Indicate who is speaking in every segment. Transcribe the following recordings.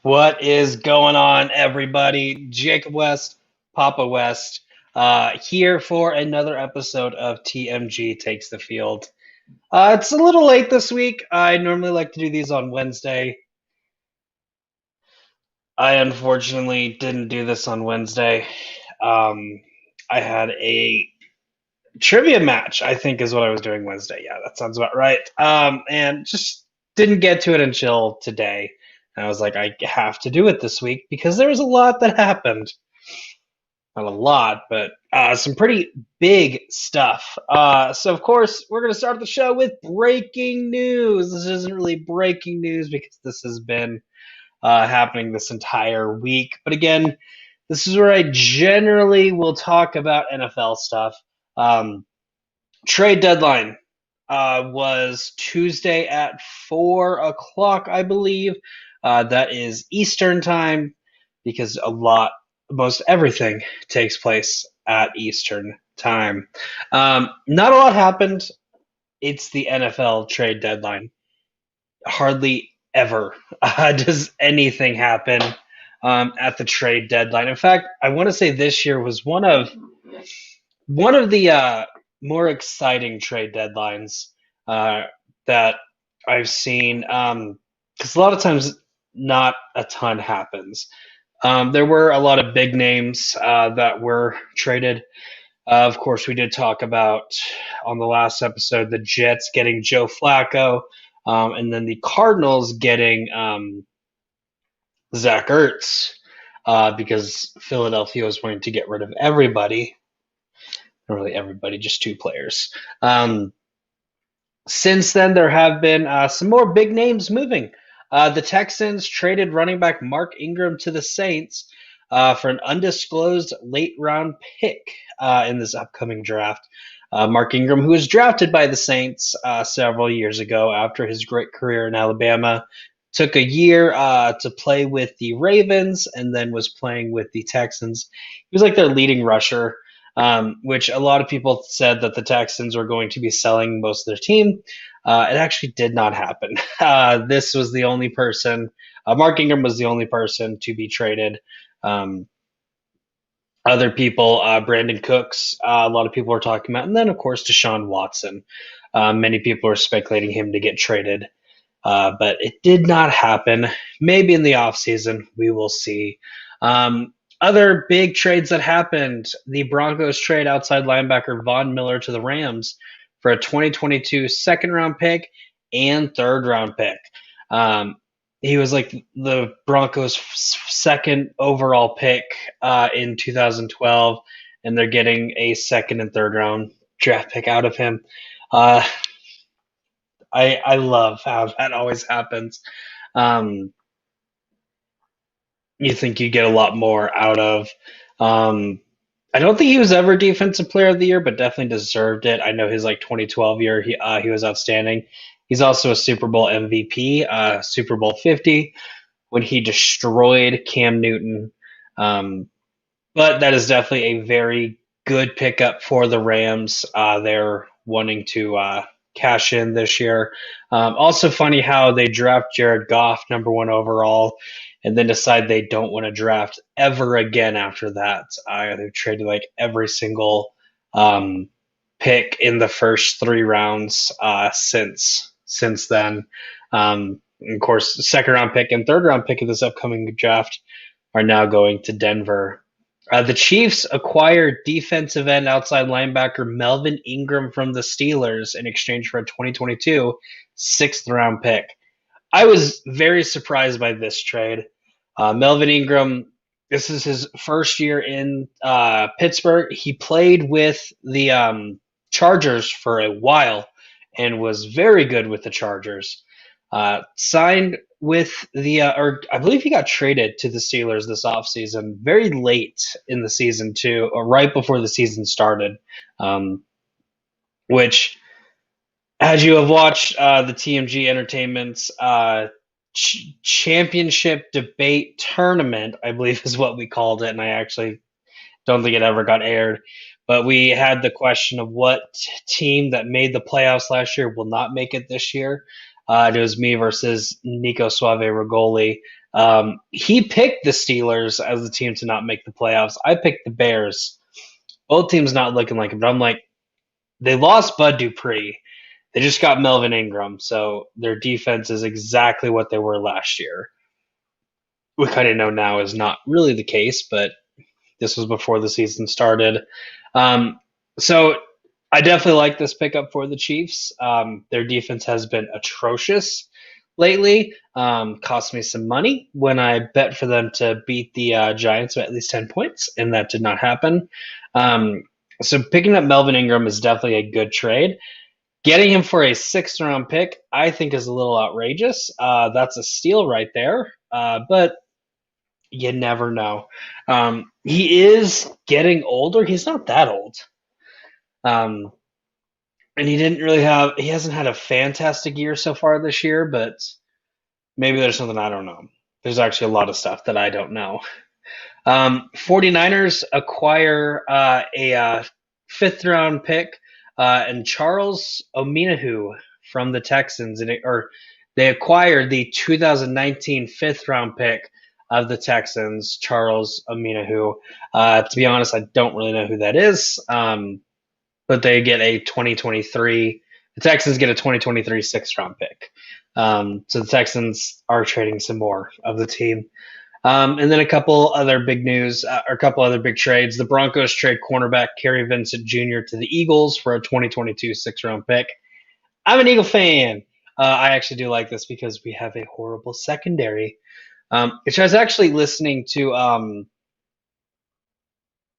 Speaker 1: What is going on, everybody? Jacob West, Papa West, here for another episode of TMG Takes the Field. It's a little late this week. I normally like to do these on Wednesday. I unfortunately didn't do this on Wednesday. Um, I had a trivia match, I think is what I was doing Wednesday. Yeah, that sounds about right. And just didn't get to it until today. And I was like, I have to do it this week because there was a lot that happened. Not a lot, but some pretty big stuff. So, of course, we're going to start the show with breaking news. This isn't really breaking news because this has been happening this entire week. But again, this is where I generally will talk about NFL stuff. Trade deadline was Tuesday at 4 o'clock, I believe. That is Eastern time because most everything takes place at Eastern time. Not a lot happened. It's the NFL trade deadline. Hardly ever does anything happen at the trade deadline. In fact, I want to say this year was one of the more exciting trade deadlines that I've seen. Because a lot of times, not a ton happens. There were a lot of big names that were traded. Of course, we did talk about on the last episode the Jets getting Joe Flacco, and then the Cardinals getting Zach Ertz because Philadelphia was wanting to get rid of everybody. Not really everybody, just two players. Since then, there have been some more big names moving. The Texans traded running back Mark Ingram to the Saints for an undisclosed late-round pick in this upcoming draft. Mark Ingram, who was drafted by the Saints several years ago after his great career in Alabama, took a year to play with the Ravens and then was playing with the Texans. He was like their leading rusher. Which a lot of people said that the Texans were going to be selling most of their team. It actually did not happen. This was the only person, Mark Ingram was the only person to be traded. Other people, Brandon Cooks, a lot of people were talking about, and then, of course, Deshaun Watson. Many people are speculating him to get traded, but it did not happen. Maybe in the offseason, we will see. Other big trades that happened, the Broncos trade outside linebacker Von Miller to the Rams for a 2022 second-round pick and third-round pick. He was like the Broncos' second overall pick in 2012, and they're getting a second and third-round draft pick out of him. I love how that always happens. You think you get a lot more out of. I don't think he was ever Defensive Player of the Year, but definitely deserved it. I know his 2012 year, he was outstanding. He's also a Super Bowl MVP, Super Bowl 50, when he destroyed Cam Newton. But that is definitely a very good pickup for the Rams. They're wanting to cash in this year. Also funny how they draft Jared Goff, number 1 overall, and then decide they don't want to draft ever again after that. They've traded every single pick in the first 3 rounds since then. Of course, the second round pick and third round pick of this upcoming draft are now going to Denver. The Chiefs acquired defensive end outside linebacker Melvin Ingram from the Steelers in exchange for a 2022 sixth round pick. I was very surprised by this trade. Melvin Ingram, this is his first year in Pittsburgh. He played with the Chargers for a while and was very good with the Chargers. Signed with or I believe he got traded to the Steelers this offseason, very late in the season too, or right before the season started, which, as you have watched the TMG Entertainment's championship debate tournament, I believe is what we called it, and I actually don't think it ever got aired. But we had the question of what team that made the playoffs last year will not make it this year. It was me versus Nico Suave Rigoli. He picked the Steelers as the team to not make the playoffs. I picked the Bears. Both teams not looking like it, but I'm like, they lost Bud Dupree. They just got Melvin Ingram, so their defense is exactly what they were last year. We kind of know now is not really the case, but this was before the season started. Um, so I definitely like this pickup for the Chiefs. Their defense has been atrocious lately. Cost me some money when I bet for them to beat the Giants by at least 10 points, and that did not happen. Um, so picking up Melvin Ingram is definitely a good trade. Getting him for a sixth round pick, I think, is a little outrageous. That's a steal right there. But you never know. He is getting older. He's not that old. Um, and he hasn't had a fantastic year so far this year, but maybe there's something I don't know. There's actually a lot of stuff that I don't know. 49ers acquire a fifth round pick and Charles Omenihu from the Texans, or they acquired the 2019 fifth round pick of the Texans, Charles Omenihu. To be honest, I don't really know who that is, but they get a 2023. The Texans get a 2023 sixth round pick. So the Texans are trading some more of the team. And then a couple other big news, or a couple other big trades. The Broncos trade cornerback Kerry Vincent Jr. to the Eagles for a 2022 sixth-round pick. I'm an Eagle fan. I actually do like this because we have a horrible secondary. Which I was actually listening to.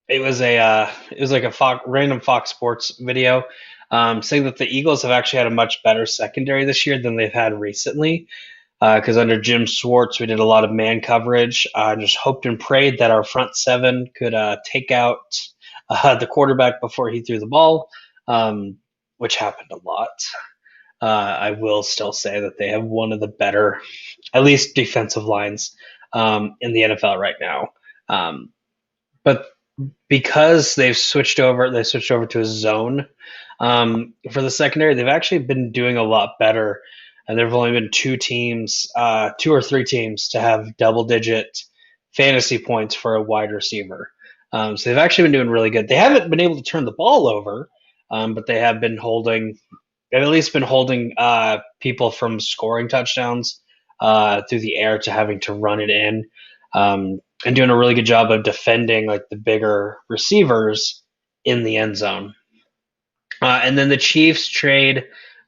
Speaker 1: It was like a random Fox Sports video saying that the Eagles have actually had a much better secondary this year than they've had recently. Because under Jim Schwartz, we did a lot of man coverage. Just hoped and prayed that our front seven could take out the quarterback before he threw the ball, which happened a lot. I will still say that they have one of the better, at least defensive lines in the NFL right now. But because they've switched over to a zone for the secondary. They've actually been doing a lot better, and there have only been two or three teams to have double-digit fantasy points for a wide receiver. So they've actually been doing really good. They haven't been able to turn the ball over, but they have been holding. They've at least been holding people from scoring touchdowns through the air to having to run it in. And doing a really good job of defending like the bigger receivers in the end zone. And then the Chiefs trade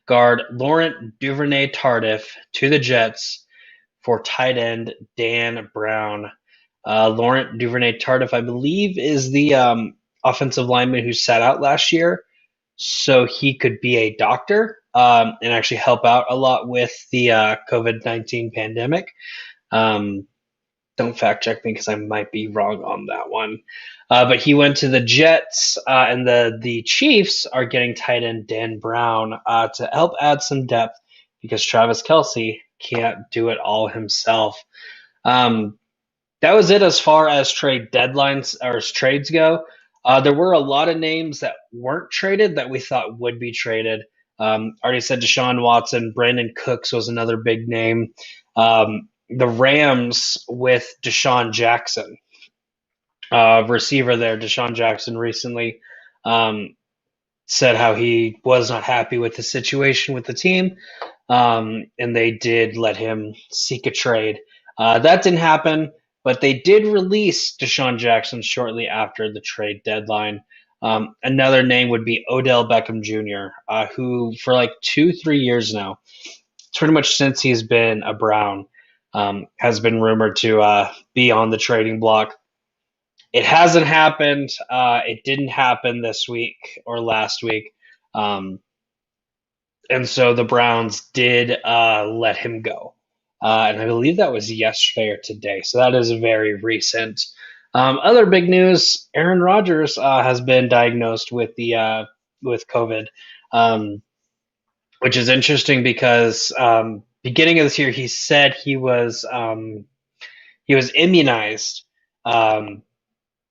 Speaker 1: guard Laurent Duvernay-Tardif to the Jets for tight end Dan Brown. Laurent Duvernay-Tardif, I believe, is the offensive lineman who sat out last year, so he could be a doctor and actually help out a lot with the COVID-19 pandemic. Don't fact check me because I might be wrong on that one. But he went to the Jets, and the Chiefs are getting tight end Dan Brown to help add some depth because Travis Kelce can't do it all himself. That was it as far as trade deadlines or as trades go. There were a lot of names that weren't traded that we thought would be traded. Already said Deshaun Watson. Brandon Cooks was another big name. The Rams with Deshaun Jackson, receiver there. Deshaun Jackson recently said how he was not happy with the situation with the team, and they did let him seek a trade. That didn't happen, but they did release Deshaun Jackson shortly after the trade deadline. Another name would be Odell Beckham Jr., who for like 2-3 years now, pretty much since he's been a Brown, has been rumored to be on the trading block. It hasn't happened. It didn't happen this week or last week. And so the Browns did let him go. And I believe that was yesterday or today. So that is very recent. Other big news, Aaron Rodgers has been diagnosed with COVID, which is interesting because beginning of this year, he said he was immunized,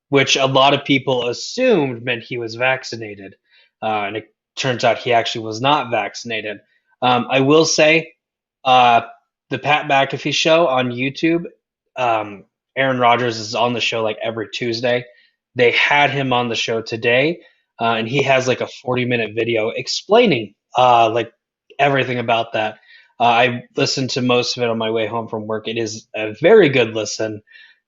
Speaker 1: which a lot of people assumed meant he was vaccinated, and it turns out he actually was not vaccinated. I will say, the Pat McAfee show on YouTube Aaron Rodgers is on the show like every Tuesday. They had him on the show today, and he has like a 40-minute video explaining like everything about that. I listened to most of it on my way home from work. It is a very good listen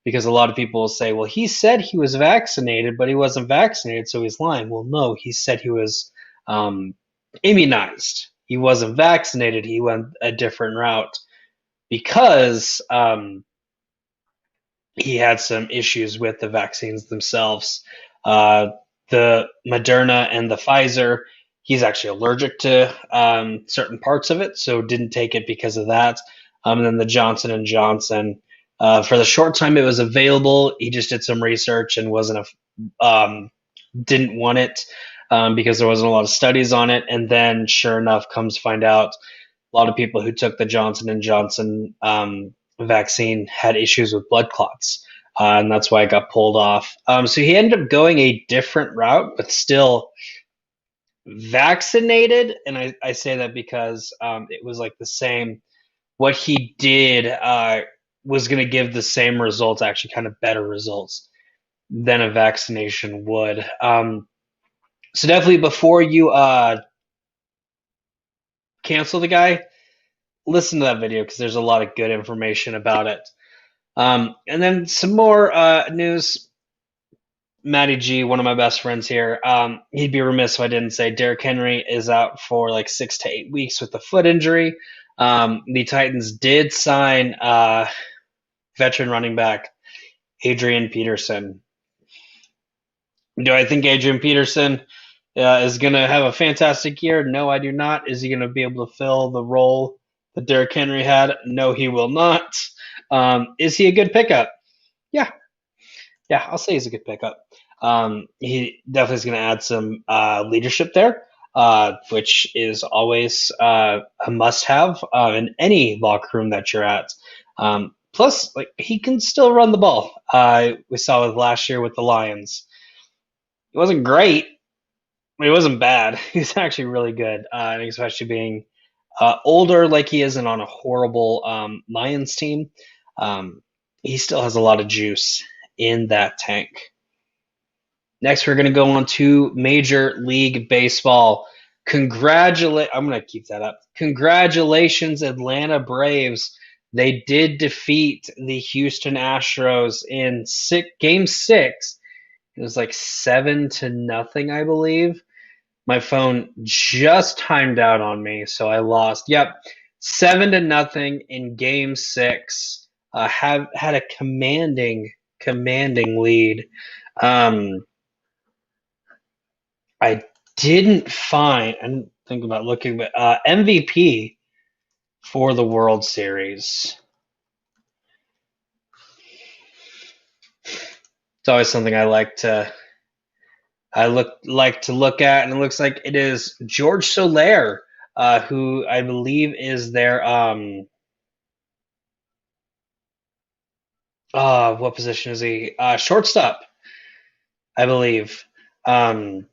Speaker 1: because a lot of people will say, well, he said he was vaccinated, but he wasn't vaccinated, so he's lying. Well, no, he said he was immunized. He wasn't vaccinated. He went a different route because he had some issues with the vaccines themselves. The Moderna and the Pfizer, he's actually allergic to certain parts of it, so didn't take it because of that. And then the Johnson and Johnson, for the short time it was available, he just did some research and didn't want it because there wasn't a lot of studies on it. And then, sure enough, comes to find out, a lot of people who took the Johnson and Johnson vaccine had issues with blood clots, and that's why it got pulled off. So he ended up going a different route, but still vaccinated. And I say that because it was like the same. What he did was going to give the same results, actually, kind of better results than a vaccination would. So definitely before you cancel the guy, listen to that video because there's a lot of good information about it. And then some more news. Matty G, one of my best friends here, he'd be remiss if I didn't say Derrick Henry is out for like 6 to 8 weeks with a foot injury. The Titans did sign veteran running back Adrian Peterson. Do I think Adrian Peterson is going to have a fantastic year? No, I do not. Is he going to be able to fill the role that Derrick Henry had? No, he will not. Is he a good pickup? Yeah, I'll say he's a good pickup. He definitely is going to add some leadership there, which is always a must-have in any locker room that you're at. Plus, like, he can still run the ball. We saw it last year with the Lions. He wasn't great, but he wasn't bad. He's actually really good, and especially being older like he is and on a horrible Lions team. He still has a lot of juice in that tank. Next, we're going to go on to Major League Baseball. I'm going to keep that up. Congratulations, Atlanta Braves. They did defeat the Houston Astros in Game 6. It was like 7-0, I believe. My phone just timed out on me, so I lost. Yep, 7-0 in Game 6. Had a commanding lead. I didn't think about looking, but MVP for the World Series. It's always something I like to look at, and it looks like it is George Soler, who I believe is their what position is he? Shortstop, I believe, for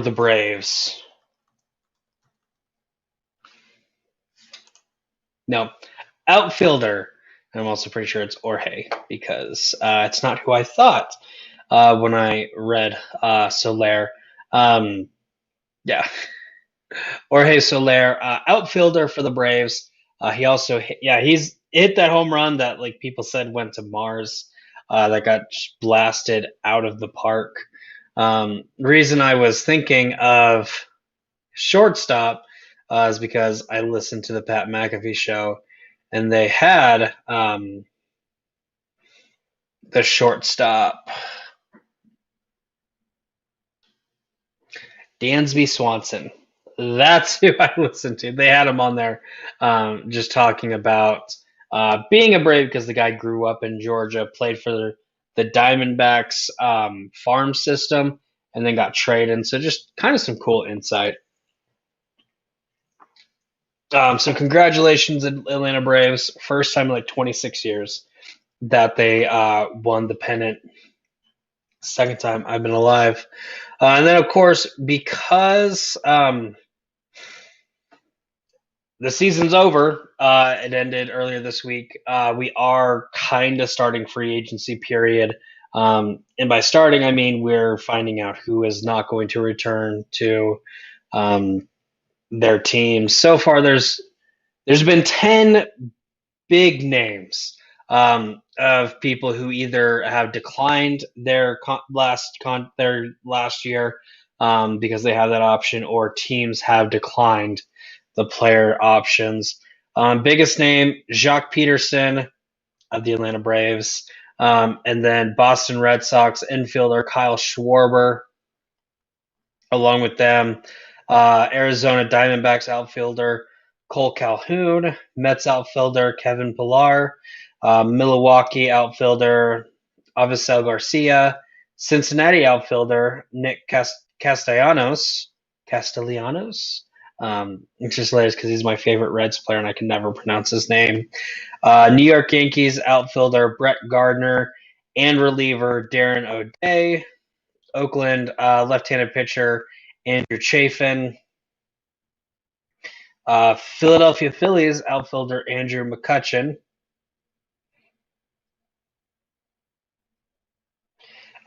Speaker 1: the Braves. No, outfielder. And I'm also pretty sure it's Jorge because it's not who I thought when I read Soler. Yeah, Jorge Soler, outfielder for the Braves. He also he's hit that home run that like people said went to Mars, that got blasted out of the park. The reason I was thinking of shortstop is because I listened to the Pat McAfee show, and they had the shortstop Dansby Swanson. That's who I listened to. They had him on there just talking about being a Brave because the guy grew up in Georgia, played for the Diamondbacks farm system, and then got traded. So just kind of some cool insight. So congratulations, Atlanta Braves. First time in like 26 years that they won the pennant. Second time I've been alive. And then, of course, because the season's over. It ended earlier this week. We are kind of starting free agency period. And by starting, I mean we're finding out who is not going to return to um, their teams. So far, there's been 10 big names of people who either have declined their their last year because they have that option, or teams have declined the player options. Biggest name Jacques Peterson of the Atlanta Braves, and then Boston Red Sox infielder Kyle Schwarber, along with them. Arizona Diamondbacks outfielder Cole Calhoun, Mets outfielder Kevin Pillar, Milwaukee outfielder Avisel Garcia, Cincinnati outfielder Nick Castellanos. It's just hilarious because he's my favorite Reds player and I can never pronounce his name. New York Yankees outfielder Brett Gardner and reliever Darren O'Day. Oakland left-handed pitcher Andrew Chafin. Philadelphia Phillies outfielder Andrew McCutchen.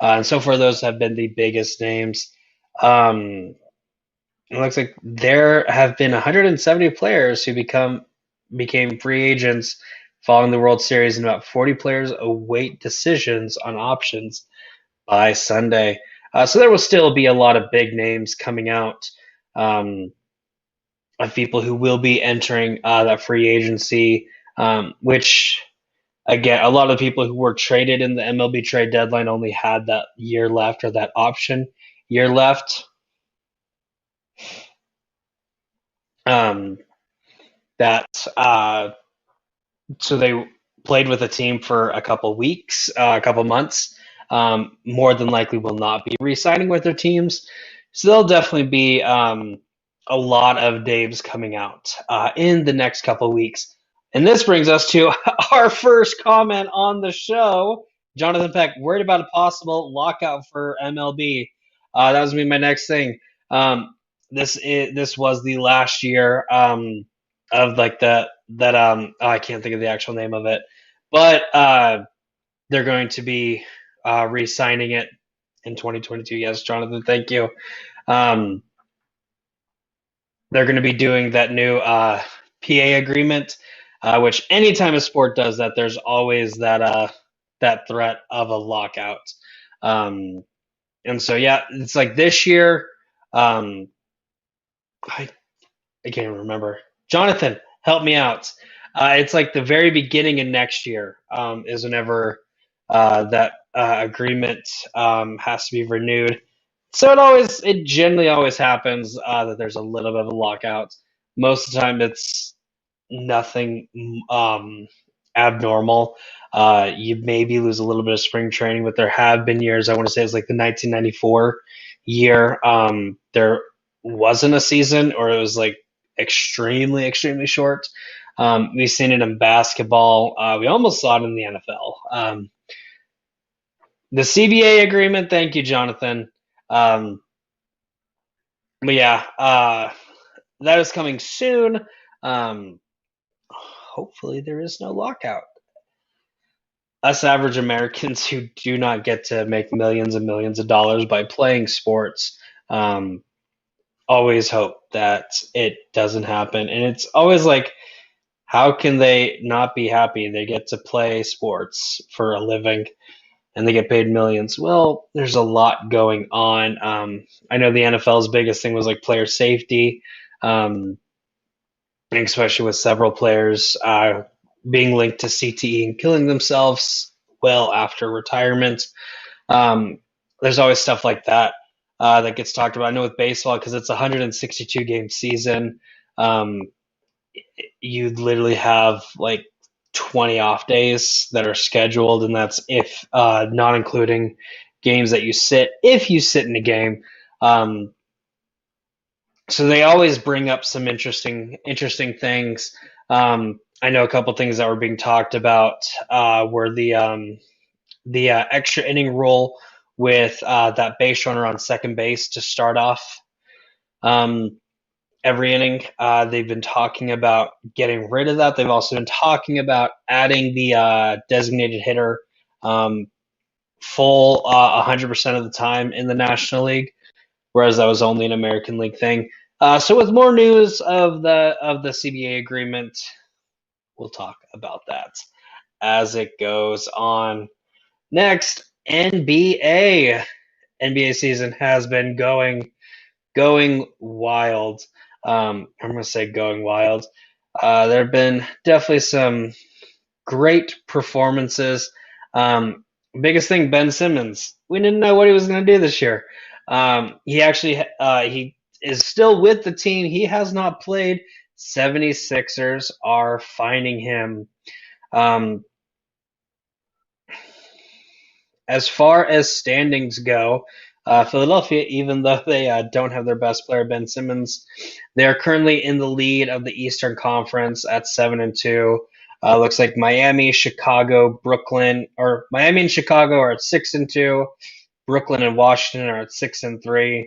Speaker 1: And so far, those have been the biggest names. It looks like there have been 170 players who became free agents following the World Series, and about 40 players await decisions on options by Sunday. So there will still be a lot of big names coming out um, of people who will be entering that free agency, which again, a lot of people who were traded in the MLB trade deadline only had that year left, or that option year left. Um, that So they played with a team for a couple weeks, a couple months. More than likely, will not be re-signing with their teams. So there'll definitely be a lot of Daves coming out in the next couple weeks. And this brings us to our first comment on the show. Jonathan Peck, worried about a possible lockout for MLB. That was gonna be my next thing. This was the last year of like I can't think of the actual name of it, but they're going to be re-signing it in 2022. Yes, Jonathan, thank you. Um, they're going to be doing that new PA agreement, which anytime a sport does that, there's always that threat of a lockout. Um, and so yeah, it's like this year. Um, I I can't even remember. Jonathan, help me out. It's like the very beginning of next year is whenever that agreement has to be renewed. So it generally always happens that there's a little bit of a lockout. Most of the time, it's nothing abnormal. You maybe lose a little bit of spring training, but there have been years. I want to say it's like the 1994 year. There wasn't a season, or it was like extremely short. We've seen it in basketball. We almost saw it in the NFL. The CBA agreement. Thank you, Jonathan. Um, but yeah, that is coming soon. Um, Hopefully, there is no lockout. Us average Americans who do not get to make millions and millions of dollars by playing sports um, always hope that it doesn't happen. And it's always like, how can they not be happy? They get to play sports for a living and they get paid millions. Well, there's a lot going on. I know the NFL's biggest thing was like player safety, especially with several players being linked to CTE and killing themselves well after retirement. Um, there's always stuff like that that gets talked about. I know with baseball, because it's a 162 game season, um, you literally have like 20 off days that are scheduled, and that's if not including games that you sit, if you sit in a game. Um, so they always bring up some interesting things. I know a couple things that were being talked about were the extra inning rule with that base runner on second base to start off. Um, every inning. They've been talking about getting rid of that. They've also been talking about adding the designated hitter um, full 100% of the time in the National League, whereas that was only an American League thing. So with more news of the CBA agreement, we'll talk about that as it goes on. Next, NBA. NBA season has been going wild. I'm going to say going wild. There have been definitely some great performances. Biggest thing, Ben Simmons. We didn't know what he was going to do this year. He is still with the team. He has not played. 76ers are finding him. Um, as far as standings go, Philadelphia, even though they don't have their best player, Ben Simmons, they are currently in the lead of the Eastern Conference at 7-2. Looks like Miami, Chicago, Brooklyn, or Miami and Chicago are at 6-2. Brooklyn and Washington are at 6-3.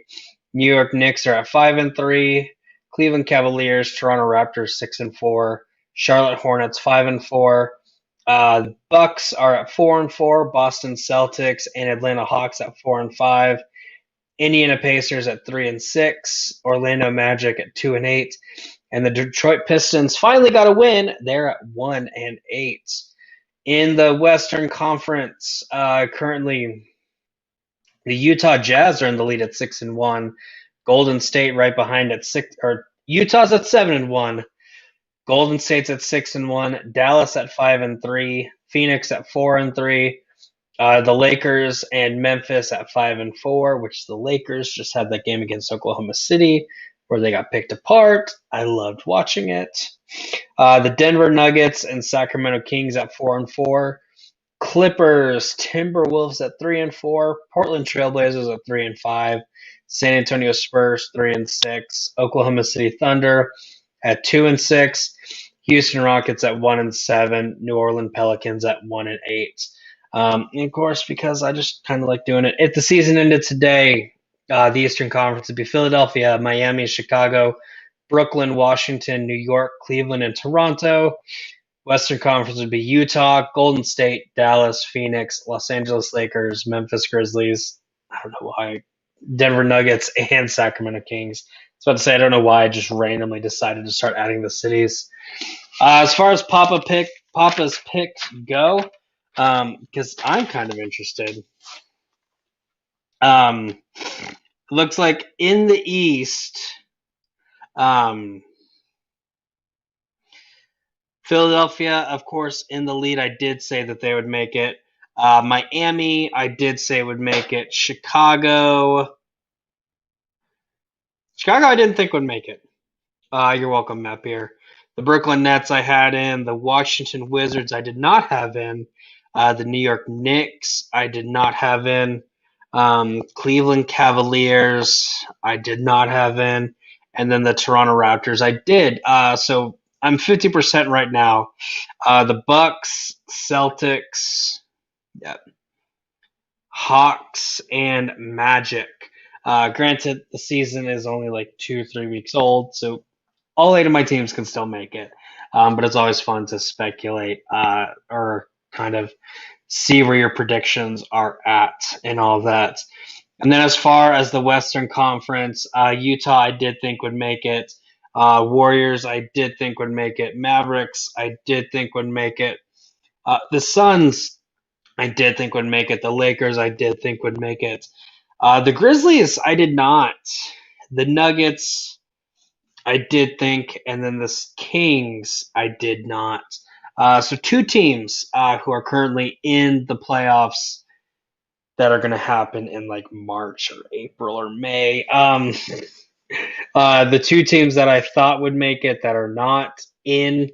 Speaker 1: New York Knicks are at 5-3. Cleveland Cavaliers, Toronto Raptors 6-4. Charlotte Hornets 5-4. Bucks are at 4-4. Boston Celtics and Atlanta Hawks at 4-5. Indiana Pacers at 3-6. Orlando Magic at 2-8. And the Detroit Pistons finally got a win. They're at 1-8. In the Western Conference, currently the Utah Jazz are in the lead at 6-1. Golden State right behind at 6, or Utah's at 7-1. Golden State's at 6-1. Dallas at 5-3. Phoenix at 4-3. The Lakers and Memphis at 5-4, which the Lakers just had that game against Oklahoma City where they got picked apart. I loved watching it. The Denver Nuggets and Sacramento Kings at 4-4. Clippers, Timberwolves at 3-4. Portland Trailblazers at 3-5. San Antonio Spurs 3-6. Oklahoma City Thunder at 2-6. Houston Rockets at 1-7. New Orleans Pelicans at 1-8. And of course, because I just kind of like doing it. If the season ended today, the Eastern Conference would be Philadelphia, Miami, Chicago, Brooklyn, Washington, New York, Cleveland, and Toronto. Western Conference would be Utah, Golden State, Dallas, Phoenix, Los Angeles Lakers, Memphis Grizzlies. I don't know why. Denver Nuggets and Sacramento Kings. I was about to say I don't know why I just randomly decided to start adding the cities. As far as Papa's picks go, because I'm kind of interested. Looks like in the East, Philadelphia, of course, in the lead. I did say that they would make it. Miami, I did say would make it. Chicago, I didn't think would make it. You're welcome, Matt Beer. The Brooklyn Nets I had in. The Washington Wizards I did not have in. The New York Knicks I did not have in. Cleveland Cavaliers I did not have in. And then the Toronto Raptors I did. So I'm 50% right now. The Bucks, Celtics, yeah, Hawks, and Magic. Granted, the season is only like 2 or 3 weeks old, so all 8 of my teams can still make it. But it's always fun to speculate or kind of see where your predictions are at and all that. And then as far as the Western Conference, Utah I did think would make it. Warriors I did think would make it. Mavericks I did think would make it. The Suns I did think would make it. The Lakers I did think would make it. The Grizzlies I did not. The Nuggets I did think, and then the Kings I did not. So 2 teams who are currently in the playoffs that are going to happen in like March or April or May. The 2 teams that I thought would make it that are not in,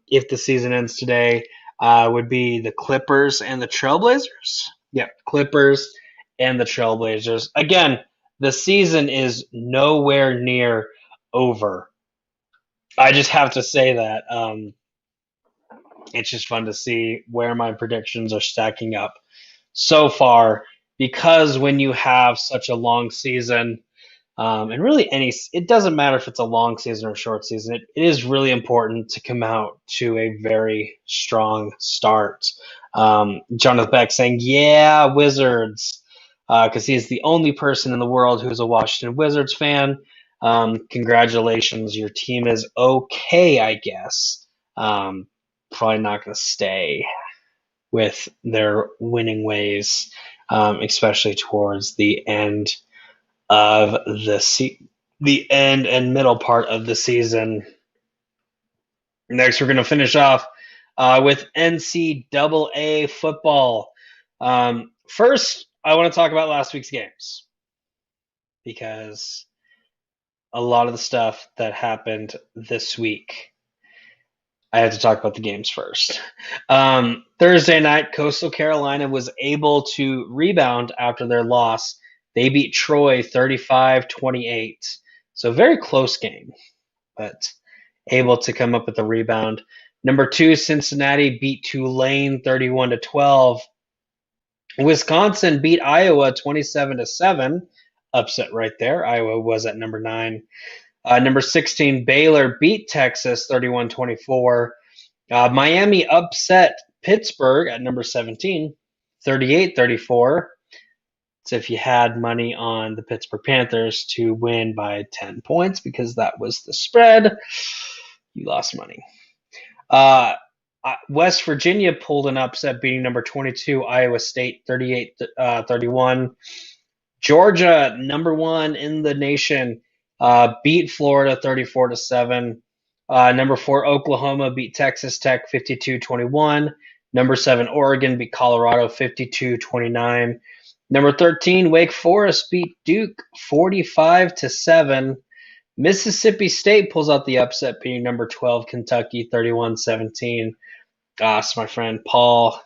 Speaker 1: if the season ends today, would be the Clippers and the Trailblazers. Yeah, Clippers and the Trailblazers. Again, the season is nowhere near over. I just have to say that it's just fun to see where my predictions are stacking up so far, because when you have such a long season, And really, it doesn't matter if it's a long season or a short season. It is really important to come out to a very strong start. Jonathan Beck saying, "Yeah, Wizards," because he is the only person in the world who's a Washington Wizards fan. Congratulations, your team is okay, I guess. Probably not going to stay with their winning ways, especially towards the end of the end and middle part of the season. Next, we're going to finish off with NCAA football. First, I want to talk about last week's games because a lot of the stuff that happened this week, I have to talk about the games first. Thursday night, Coastal Carolina was able to rebound after their loss. They beat Troy 35-28. So very close game, but able to come up with a rebound. Number 2, Cincinnati beat Tulane 31-12. Wisconsin beat Iowa 27-7. Upset right there. Iowa was at number 9. Number 16, Baylor beat Texas 31-24. Miami upset Pittsburgh at number 17, 38-34. So if you had money on the Pittsburgh Panthers to win by 10 points because that was the spread, you lost money. West Virginia pulled an upset, beating number 22 Iowa State 38-31. Georgia, number 1 in the nation, beat Florida 34-7. Number 4 Oklahoma beat Texas Tech 52-21. Number 7 Oregon beat Colorado 52-29. Number 13 Wake Forest beat Duke 45-7. Mississippi State pulls out the upset, beating number 12 Kentucky 31-17. So my friend Paul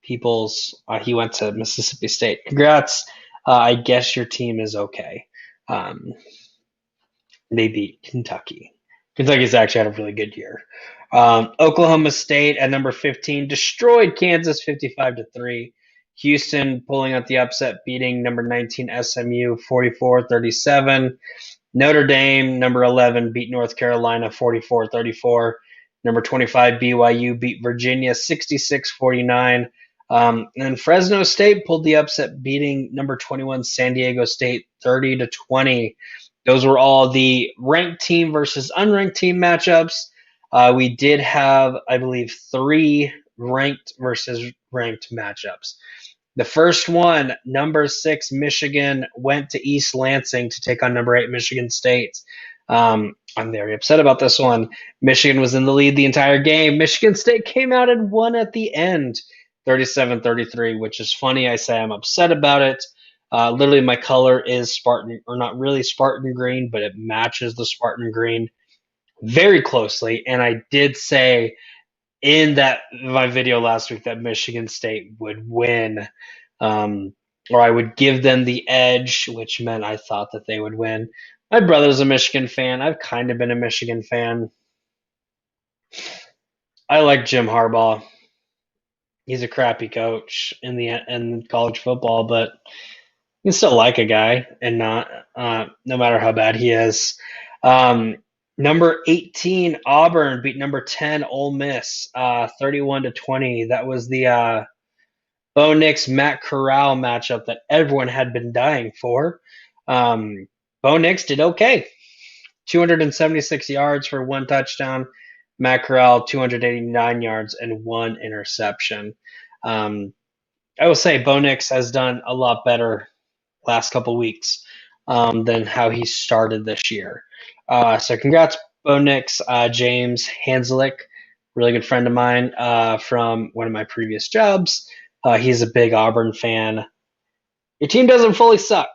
Speaker 1: Peoples, he went to Mississippi State. Congrats. I guess your team is okay. They beat Kentucky. Kentucky's actually had a really good year. Oklahoma State at number 15 destroyed Kansas 55-3. Houston pulling out the upset, beating number 19 SMU 44-37. Notre Dame, number 11, beat North Carolina 44-34. Number 25 BYU beat Virginia 66-49. And Fresno State pulled the upset, beating number 21 San Diego State 30-20. Those were all the ranked team versus unranked team matchups. We did have, I believe, 3 ranked versus ranked matchups. The first one, number 6 Michigan went to East Lansing to take on number 8 Michigan State. I'm very upset about this one. Michigan was in the lead the entire game. Michigan State came out and won at the end, 37-33, which is funny. I say I'm upset about it. Literally, my color is Spartan, or not really Spartan green, but it matches the Spartan green very closely. And I did say in my video last week that Michigan State would win, or I would give them the edge, which meant I thought that they would win. My brother's a Michigan fan. I've kind of been a Michigan fan. I like Jim Harbaugh. He's a crappy coach in college football, but you can still like a guy and not, no matter how bad he is. Number 18 Auburn beat number 10 Ole Miss 31-20. That was the Bo Nix Matt Corral matchup that everyone had been dying for. Bo Nix did okay. 276 yards for 1 touchdown. Matt Corral 289 yards and 1 interception. I will say Bo Nix has done a lot better last couple weeks than how he started this year. So congrats, Bo Nix. James Hanslick, really good friend of mine from one of my previous jobs. He's a big Auburn fan. Your team doesn't fully suck.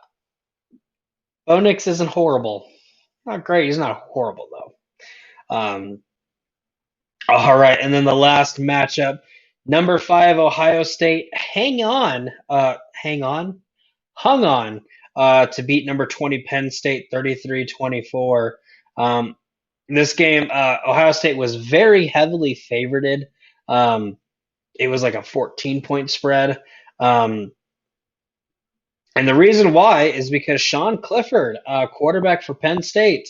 Speaker 1: Bo Nix isn't horrible. Not great. He's not horrible, though. All right, and then the last matchup, number 5 Ohio State hung on to beat number 20 Penn State 33-24. This game, Ohio State was very heavily favorited. It was like a 14-point spread. And the reason why is because Sean Clifford, quarterback for Penn State,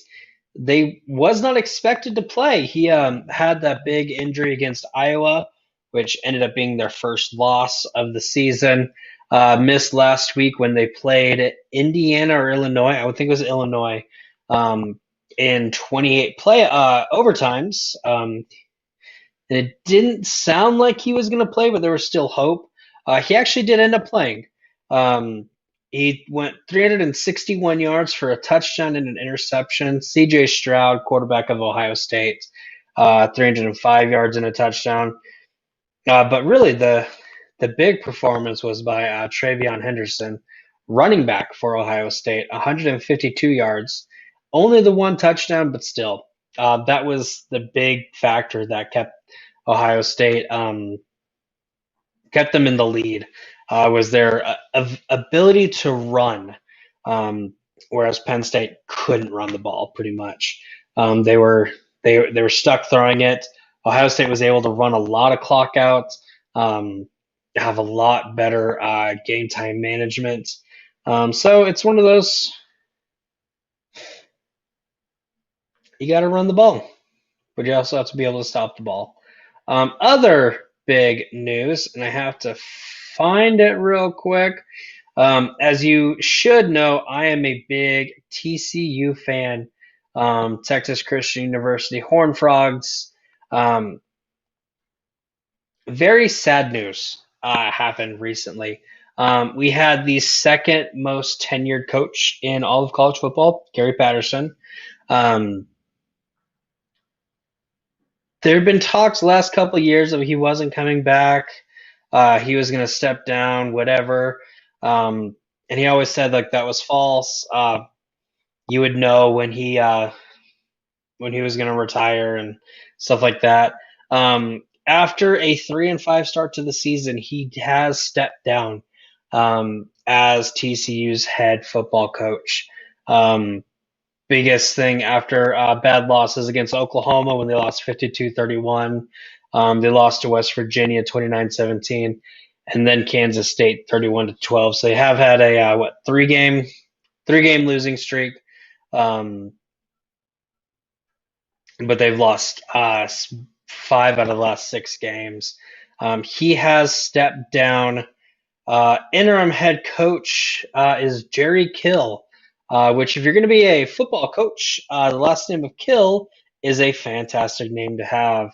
Speaker 1: they was not expected to play. He had that big injury against Iowa, which ended up being their first loss of the season. Missed last week when they played Indiana or Illinois. I would think it was Illinois in 28 play overtimes. It didn't sound like he was going to play, but there was still hope. He actually did end up playing. Um, he went 361 yards for a touchdown and an interception. C.J. Stroud, quarterback of Ohio State, 305 yards and a touchdown. But really, the big performance was by Travion Henderson, running back for Ohio State, 152 yards, only the one touchdown, but still, that was the big factor that kept Ohio State kept them in the lead. Was their ability to run, whereas Penn State couldn't run the ball pretty much. They were stuck throwing it. Ohio State was able to run a lot of clock out, have a lot better game time management. So it's one of those, you got to run the ball, but you also have to be able to stop the ball. Other big news, and I have to find it real quick. As you should know, I am a big TCU fan. Texas Christian University Horned Frogs. Very sad news happened recently. We had the second most tenured coach in all of college football, Gary Patterson. There have been talks the last couple of years of he wasn't coming back. He was going to step down, whatever. And he always said like that was false. You would know when he was going to retire and stuff like that. After a 3-5 start to the season, he has stepped down as TCU's head football coach. Biggest thing after bad losses against Oklahoma when they lost 52-31. They lost to West Virginia 29-17, and then Kansas State 31-12. So they have had a three-game losing streak, but they've lost 5 out of the last 6 games. He has stepped down. Interim head coach is Jerry Kill. Which, if you're going to be a football coach, the last name of Kill is a fantastic name to have.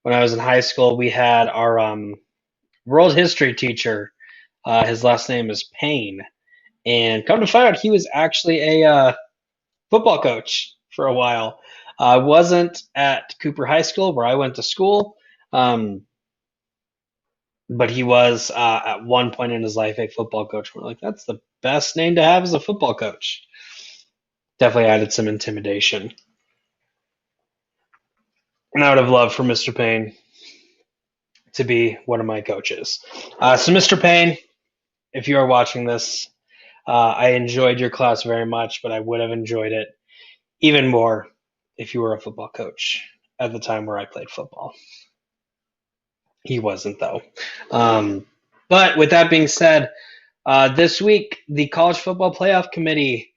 Speaker 1: When I was in high school, we had our world history teacher. His last name is Payne. And come to find out, he was actually a football coach for a while. I wasn't at Cooper High School, where I went to school, but he was, at one point in his life, a football coach. We're like, that's the best name to have as a football coach. Definitely added some intimidation. And I would have loved for Mr. Payne to be one of my coaches. So, Mr. Payne, if you are watching this, I enjoyed your class very much, but I would have enjoyed it even more if you were a football coach at the time where I played football. He wasn't, though. But with that being said, this week, the College Football Playoff Committee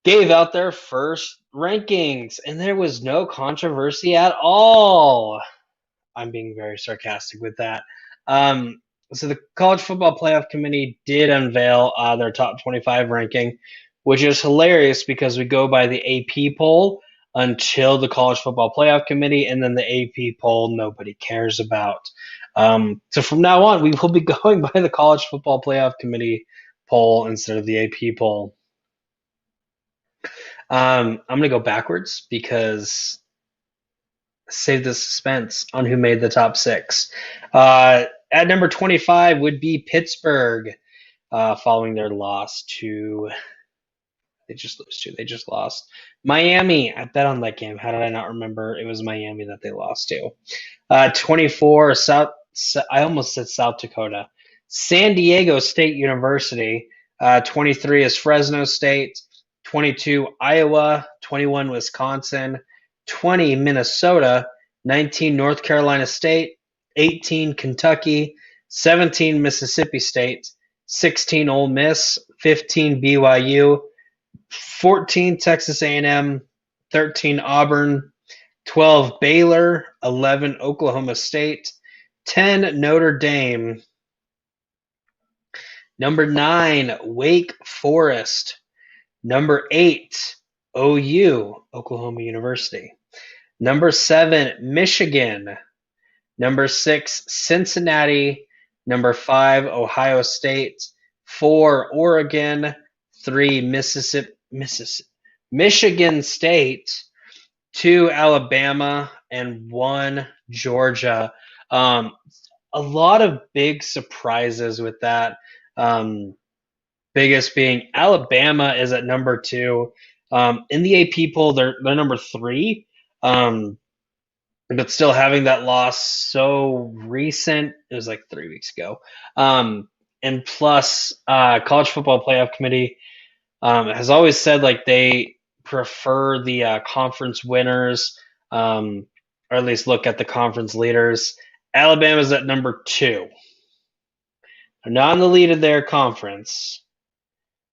Speaker 1: gave out their first rankings, and there was no controversy at all. I'm being very sarcastic with that. So the College Football Playoff Committee did unveil their top 25 ranking, which is hilarious because we go by the AP poll until the College Football Playoff Committee, and then the AP poll nobody cares about. So from now on, we will be going by the College Football Playoff Committee poll instead of the AP poll. I'm going to go backwards because save the suspense on who made the top 6. At number 25 would be Pittsburgh, following their loss to – they just lost. Miami, I bet on that game. How did I not remember? It was Miami that they lost to. 24, I almost said South Dakota. San Diego State University. 23 is Fresno State. 22, Iowa. 21, Wisconsin. 20, Minnesota. 19, North Carolina State. 18, Kentucky. 17, Mississippi State. 16 Ole Miss, 15 BYU, 14 Texas A&M, 13 Auburn, 12 Baylor, 11 Oklahoma State, 10 Notre Dame, number 9 Wake Forest, number 8 OU, Oklahoma University, number 7 Michigan, number 6 Cincinnati, number 5 Ohio State, 4 Oregon, 3 Michigan State, 2 Alabama, and 1 Georgia. A lot of big surprises with that. Biggest being Alabama is at number 2. In the AP poll, they're number 3. But still having that loss so recent, it was like 3 weeks ago. And plus, College Football Playoff Committee has always said like they prefer the conference winners, or at least look at the conference leaders. Alabama's at number 2. They're not in the lead of their conference.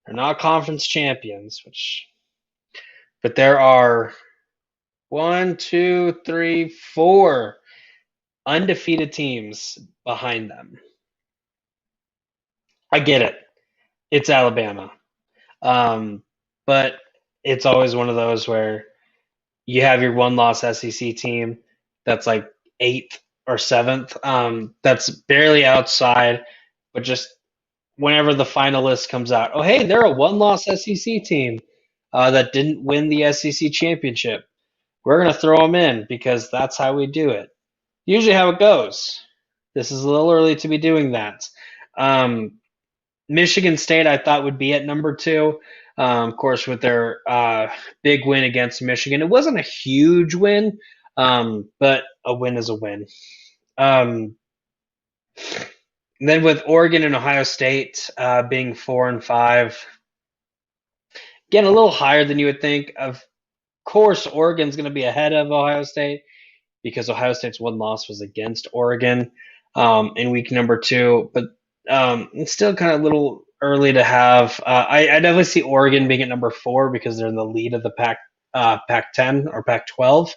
Speaker 1: They're not conference champions, but there are 1, 2, 3, 4 undefeated teams behind them. I get it. It's Alabama. But it's always one of those where you have your one loss SEC team that's like 8th or 7th. That's barely outside, but just whenever the final list comes out, oh, hey, they're a one loss SEC team that didn't win the SEC championship. We're going to throw them in because that's how we do it. Usually how it goes. This is a little early to be doing that. Michigan State, I thought, would be at number 2. Of course, with their big win against Michigan. It wasn't a huge win, but a win is a win. Then with Oregon and Ohio State being 4 and 5, again, a little higher than you would think. Of course, Oregon's going to be ahead of Ohio State because Ohio State's one loss was against Oregon in week number 2. But it's still kind of a little early to have. I definitely see Oregon being at number 4 because they're in the lead of the Pac-10 or Pac-12.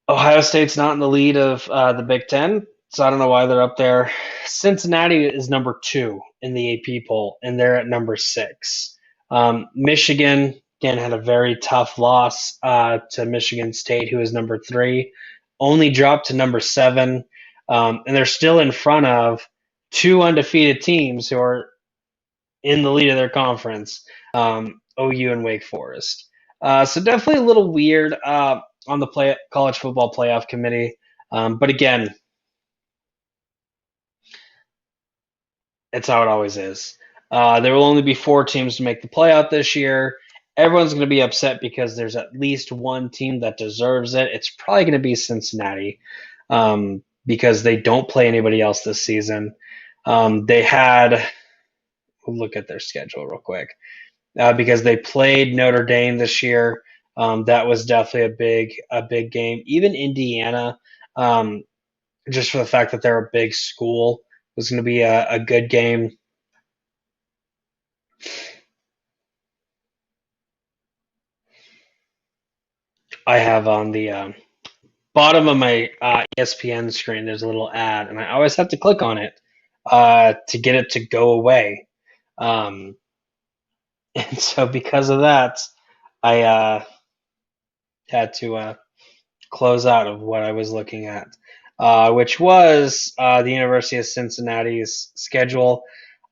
Speaker 1: Ohio State's not in the lead of the Big Ten, so I don't know why they're up there. Cincinnati is number 2 in the AP poll, and they're at number 6. Michigan, again, had a very tough loss to Michigan State, who is number 3. Only dropped to number 7. And they're still in front of 2 undefeated teams who are in the lead of their conference, OU and Wake Forest. So definitely a little weird on the College Football Playoff Committee. But again, it's how it always is. There will only be 4 teams to make the playoff this year. Everyone's going to be upset because there's at least one team that deserves it. It's probably going to be Cincinnati. Because they don't play anybody else this season. We'll look at their schedule real quick. Because they played Notre Dame this year. That was definitely a big game. Even Indiana, just for the fact that they're a big school, was going to be a good game. I have on the bottom of my ESPN screen, there's a little ad, and I always have to click on it to get it to go away. And so because of that, I had to close out of what I was looking at, which was the University of Cincinnati's schedule.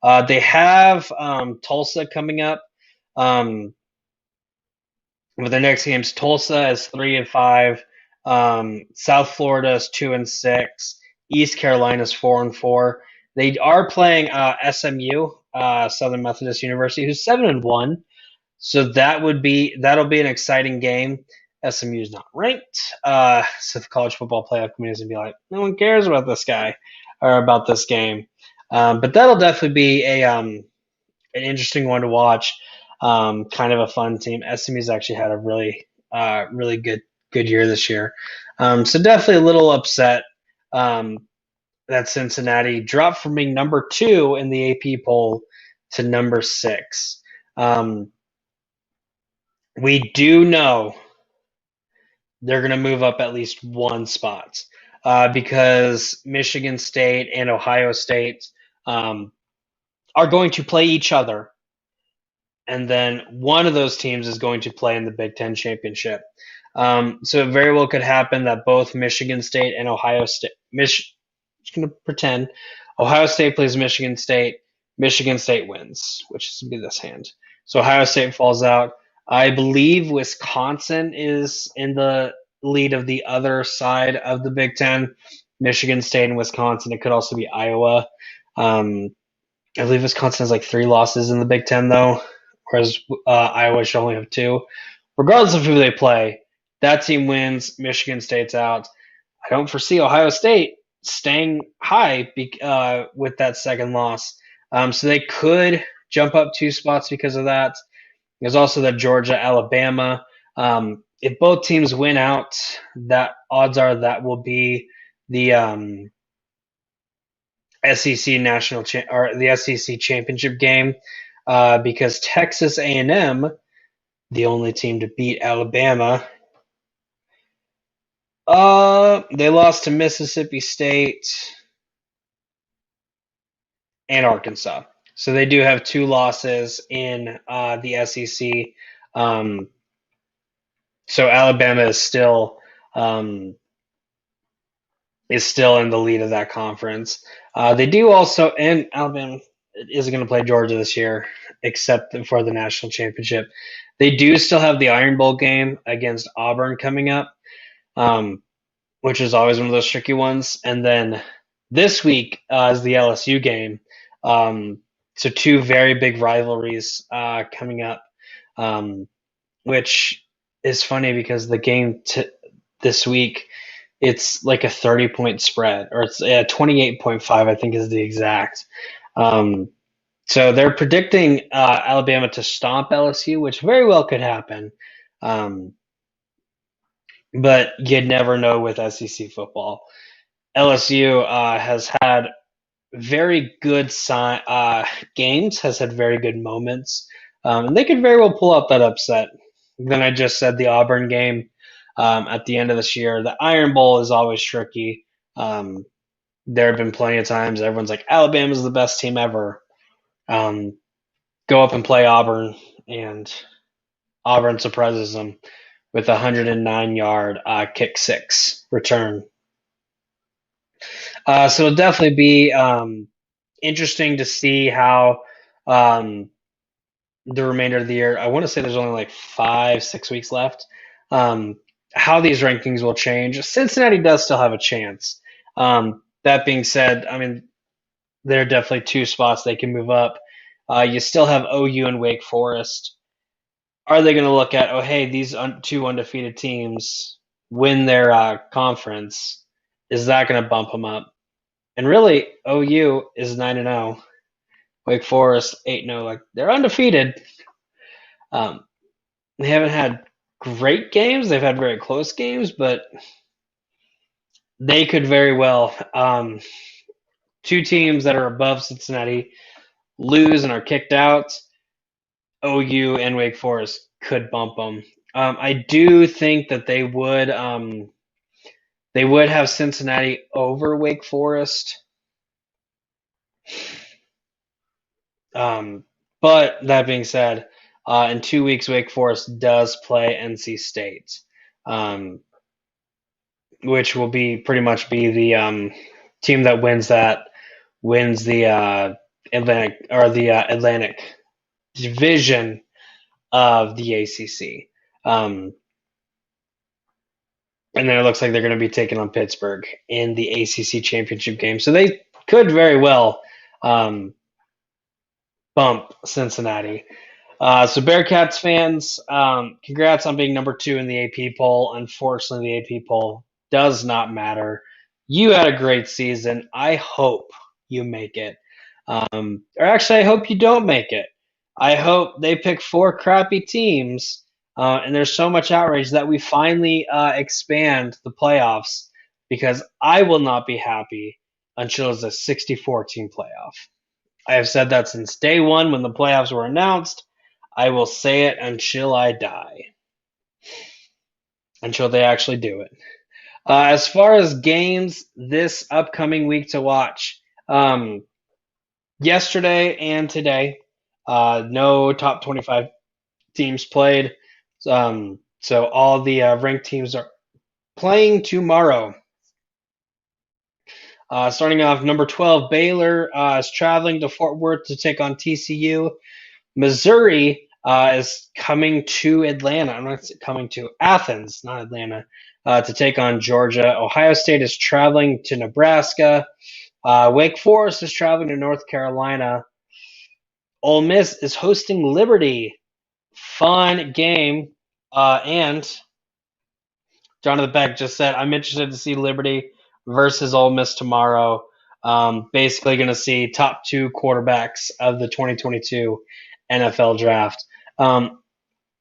Speaker 1: They have Tulsa coming up. With their next games, Tulsa is 3 and 5. South Florida is 2 and 6. East Carolina is 4 and 4. They are playing SMU, Southern Methodist University, who's 7 and 1. So that'll be an exciting game. SMU is not ranked, so the College Football Playoff Committee is gonna be like, no one cares about this guy or about this game. But that'll definitely be an interesting one to watch. Kind of a fun team. SMU's actually had a really good year this year. So definitely a little upset that Cincinnati dropped from being number 2 in the AP poll to number 6. We do know they're going to move up at least one spot because Michigan State and Ohio State are going to play each other, and then one of those teams is going to play in the Big Ten championship. So it very well could happen that both Michigan State and Ohio State, just going to pretend Ohio State plays Michigan State, Michigan State wins, which is going to be this hand. So Ohio State falls out. I believe Wisconsin is in the lead of the other side of the Big Ten. Michigan State and Wisconsin. It could also be Iowa. I believe Wisconsin has like 3 losses in the Big Ten, though, whereas Iowa should only have 2. Regardless of who they play, that team wins. Michigan State's out. I don't foresee Ohio State staying high with that second loss. So they could jump up 2 spots because of that. There's also the Georgia-Alabama. If both teams win out, that odds are that will be the SEC or the SEC championship game because Texas A&M, the only team to beat Alabama, they lost to Mississippi State and Arkansas. So they do have 2 losses in the SEC. So Alabama is still in the lead of that conference. They do also, and Alabama isn't going to play Georgia this year, except for the national championship. They do still have the Iron Bowl game against Auburn coming up, which is always one of those tricky ones. And then this week is the LSU game. So 2 very big rivalries coming up, which is funny because the game this week, it's like a 30-point spread, or it's 28.5, I think is the exact. So they're predicting Alabama to stomp LSU, which very well could happen. But you'd never know with SEC football. LSU has had very good games, has had very good moments, and they could very well pull out that upset. Then I just said the Auburn game at the end of this year. The Iron Bowl is always tricky. There have been plenty of times everyone's like, Alabama's the best team ever. Go up and play Auburn, and Auburn surprises them with a 109-yard kick 6 return. So it'll definitely be interesting to see how the remainder of the year. I want to say there's only like 5-6 weeks left. How these rankings will change. Cincinnati does still have a chance. That being said, I mean, there are definitely 2 spots they can move up. You still have OU and Wake Forest. Are they going to look at, hey, these 2 undefeated teams win their conference? Is that going to bump them up? And really, OU is 9-0. Wake Forest 8-0. Like, they're undefeated. They haven't had great games. They've had very close games, but they could very well. 2 teams that are above Cincinnati lose and are kicked out. OU and Wake Forest could bump them. I do think that they would have Cincinnati over Wake Forest. But that being said, in 2 weeks, Wake Forest does play NC State, which will pretty much be the team that wins the Atlantic division of the ACC. And then it looks like they're going to be taking on Pittsburgh in the ACC championship game. So they could very well bump Cincinnati. So Bearcats fans, congrats on being number 2 in the AP poll. Unfortunately, the AP poll does not matter. You had a great season. I hope you make it. Or actually, I hope you don't make it. I hope they pick 4 crappy teams, and there's so much outrage that we finally expand the playoffs, because I will not be happy until it's a 64-team playoff. I have said that since day one when the playoffs were announced. I will say it until I die, until they actually do it. As far as games this upcoming week to watch, yesterday and today, no top 25 teams played. So all the ranked teams are playing tomorrow. Starting off, number 12, Baylor is traveling to Fort Worth to take on TCU. Missouri is coming to Atlanta. I'm not coming to Athens, not Atlanta, to take on Georgia. Ohio State is traveling to Nebraska. Wake Forest is traveling to North Carolina. Ole Miss is hosting Liberty. Fun game. And Jonathan Beck just said, I'm interested to see Liberty versus Ole Miss tomorrow. Basically going to see top two quarterbacks of the 2022 NFL draft. I'm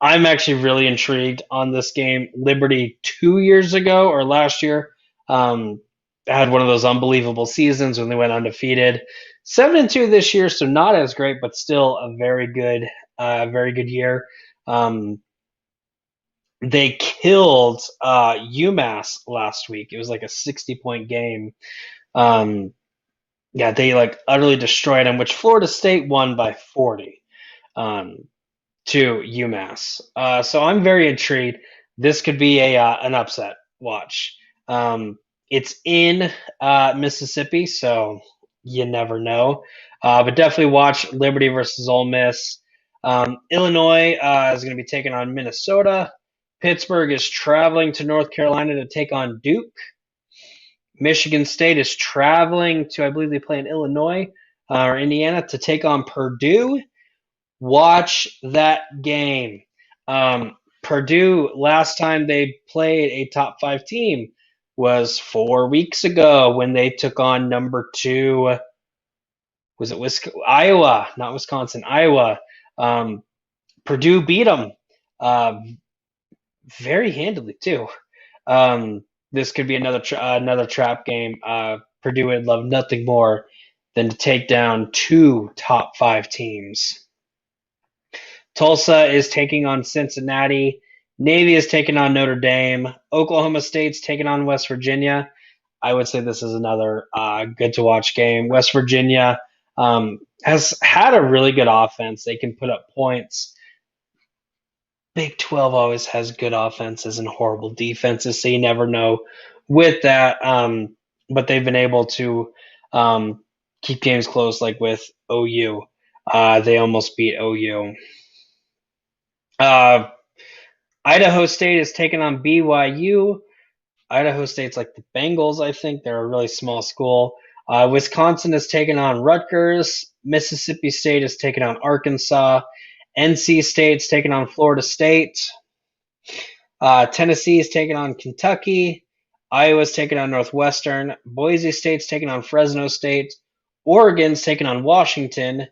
Speaker 1: actually really intrigued on this game. Liberty 2 years ago or last year had one of those unbelievable seasons when they went undefeated. 7-2 this year, so not as great, but still a very good year. They killed UMass last week. It was like a 60-point game. They like utterly destroyed them, which Florida State won by 40 to UMass. So I'm very intrigued. This could be an upset watch. It's in Mississippi, so you never know. But definitely watch Liberty versus Ole Miss. Illinois is going to be taking on Minnesota. Pittsburgh is traveling to North Carolina to take on Duke. Michigan State is traveling to, I believe they play in Illinois or Indiana to take on Purdue. Watch that game. Purdue, last time they played a top 5 team was 4 weeks ago when they took on number 2. Was it Iowa? Not Wisconsin, Iowa. Purdue beat them very handily too. This could be another trap game. Purdue would love nothing more than to take down 2 top 5 teams. Tulsa is taking on Cincinnati. Navy is taking on Notre Dame. Oklahoma State's taking on West Virginia. I would say this is another good to watch game. West Virginia has had a really good offense. They can put up points. Big 12 always has good offenses and horrible defenses, so you never know with that. But they've been able to keep games close, like with OU. They almost beat OU. Idaho State is taking on BYU. Idaho State's like the Bengals, I think. They're a really small school. Wisconsin is taking on Rutgers. Mississippi State is taking on Arkansas. NC State's taking on Florida State. Tennessee is taking on Kentucky. Iowa's taking on Northwestern. Boise State's taking on Fresno State. Oregon's taking on Washington.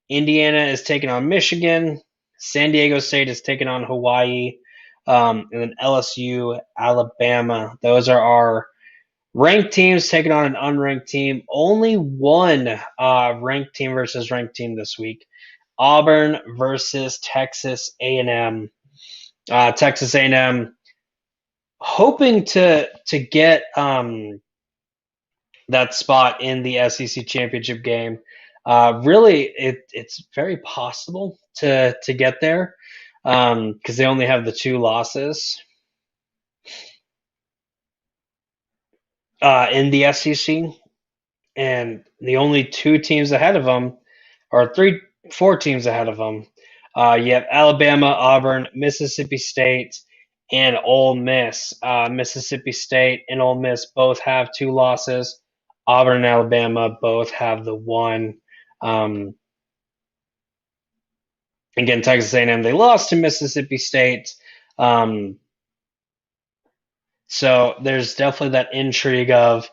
Speaker 1: Indiana is taking on Michigan. San Diego State is taking on Hawaii. And then LSU, Alabama. Those are our ranked teams taking on an unranked team. Only one ranked team versus ranked team this week. Auburn versus Texas A&M. Texas A&M hoping to get that spot in the SEC championship game. Really, it's very possible to get there because they only have the 2 losses in the SEC, and the only 2 teams ahead of them, or 4 teams ahead of them. You have Alabama, Auburn, Mississippi State, and Ole Miss. Mississippi State and Ole Miss both have 2 losses. Auburn and Alabama both have the 1. Again, Texas A&M, they lost to Mississippi State. So there's definitely that intrigue of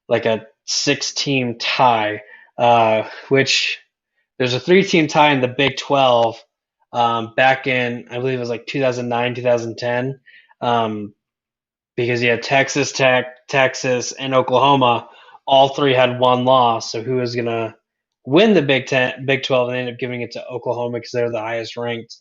Speaker 1: like a 6-team tie, which there's a 3-team tie in the Big 12 back in, I believe it was like 2009, 2010, because you had Texas Tech, Texas, and Oklahoma all three had one loss. So who is going to win the Big 12, and they end up giving it to Oklahoma because they're the highest ranked.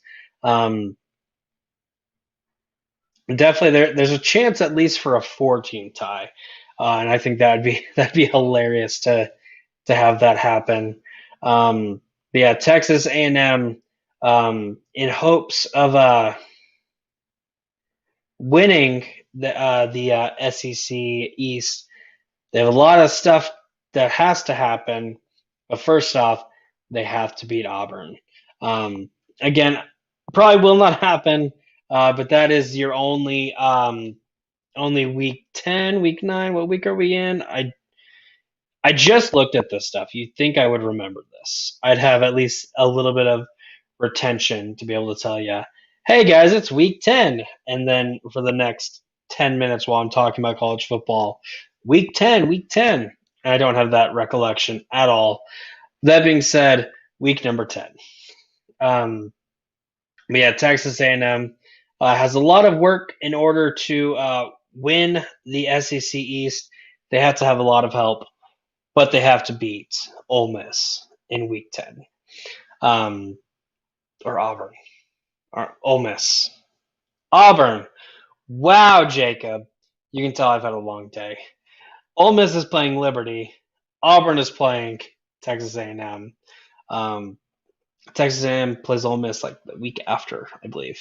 Speaker 1: Definitely, there's a chance at least for a 4-team tie, and I think that'd be hilarious to have that happen. But yeah, Texas A&M, in hopes of winning the SEC East. They have a lot of stuff that has to happen, but first off, they have to beat Auburn. Again, probably will not happen, but that is your only week 10, week 9. What week are we in? I just looked at this stuff. You'd think I would remember this. I'd have at least a little bit of retention to be able to tell you, hey guys, it's week 10. And then for the next 10 minutes while I'm talking about college football, week 10, week 10. And I don't have that recollection at all. That being said, week number 10. But yeah, Texas A&M has a lot of work in order to win the SEC East. They have to have a lot of help, but they have to beat Ole Miss in week 10. Or Auburn. Or Ole Miss. Auburn. Wow, Jacob. You can tell I've had a long day. Ole Miss is playing Liberty. Auburn is playing Texas A&M. Texas A&M plays Ole Miss like the week after, I believe.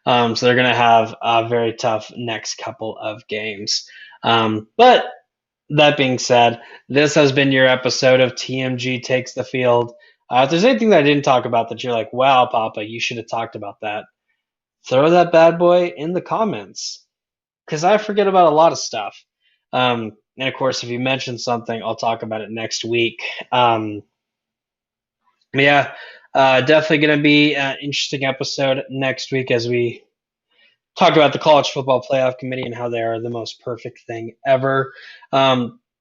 Speaker 1: So they're going to have a very tough next couple of games. But that being said, this has been your episode of TMG Takes the Field. If there's anything that I didn't talk about that you're like, wow, Papa, you should have talked about that, throw that bad boy in the comments, because I forget about a lot of stuff. And of course, if you mention something, I'll talk about it next week. Yeah, definitely going to be an interesting episode next week as we talk about the College Football Playoff Committee and how they are the most perfect thing ever.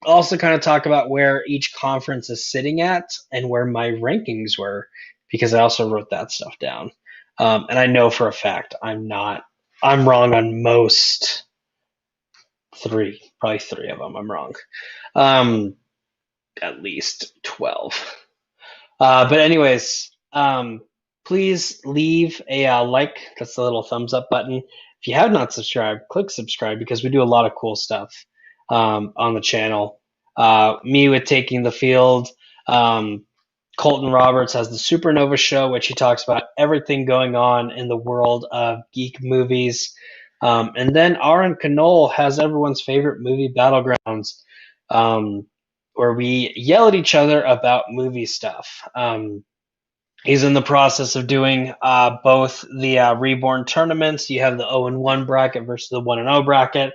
Speaker 1: Also, kind of talk about where each conference is sitting at and where my rankings were, because I also wrote that stuff down. And I know for a fact I'm wrong on most probably three of them. I'm wrong. At least 12. But anyways, please leave a like. That's the little thumbs up button. If you have not subscribed, click subscribe, because we do a lot of cool stuff on the channel. Me with Taking the Field. Colton Roberts has the Supernova Show, which he talks about everything going on in the world of geek movies. And then Aaron Knoll has everyone's favorite movie, Battlegrounds, where we yell at each other about movie stuff. He's in the process of doing both the Reborn tournaments. You have the 0-1 bracket versus the 1-0 bracket.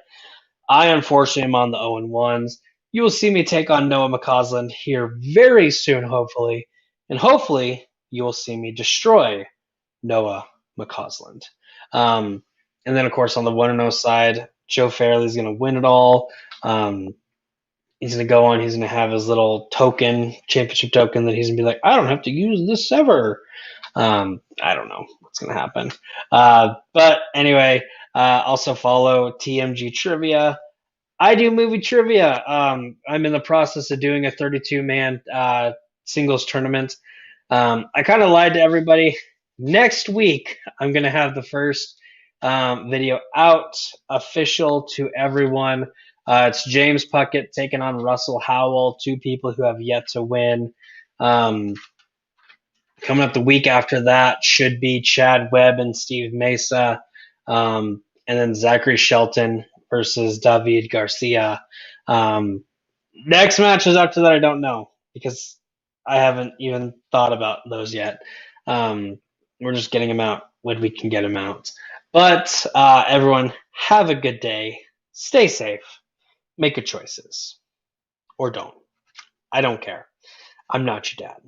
Speaker 1: I unfortunately am on the 0-1s. You will see me take on Noah McCausland here very soon, hopefully. And hopefully you will see me destroy Noah McCausland. And then, of course, on the 1-0 side, Joe Fairley's going to win it all. He's going to go on. He's going to have his little championship token, that he's going to be like, I don't have to use this ever. I don't know what's going to happen. But anyway, also follow TMG Trivia. I do movie trivia. I'm in the process of doing a 32-man singles tournament. I kind of lied to everybody. Next week, I'm going to have the first video out, official to everyone. It's James Puckett taking on Russell Howell, two people who have yet to win. Coming up the week after that should be Chad Webb and Steve Mesa, and then Zachary Shelton versus David Garcia. Next matches after that, I don't know, because I haven't even thought about those yet. We're just getting them out when we can get them out. But everyone, have a good day. Stay safe. Make good choices. Or don't. I don't care. I'm not your dad.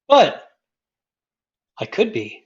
Speaker 1: But I could be.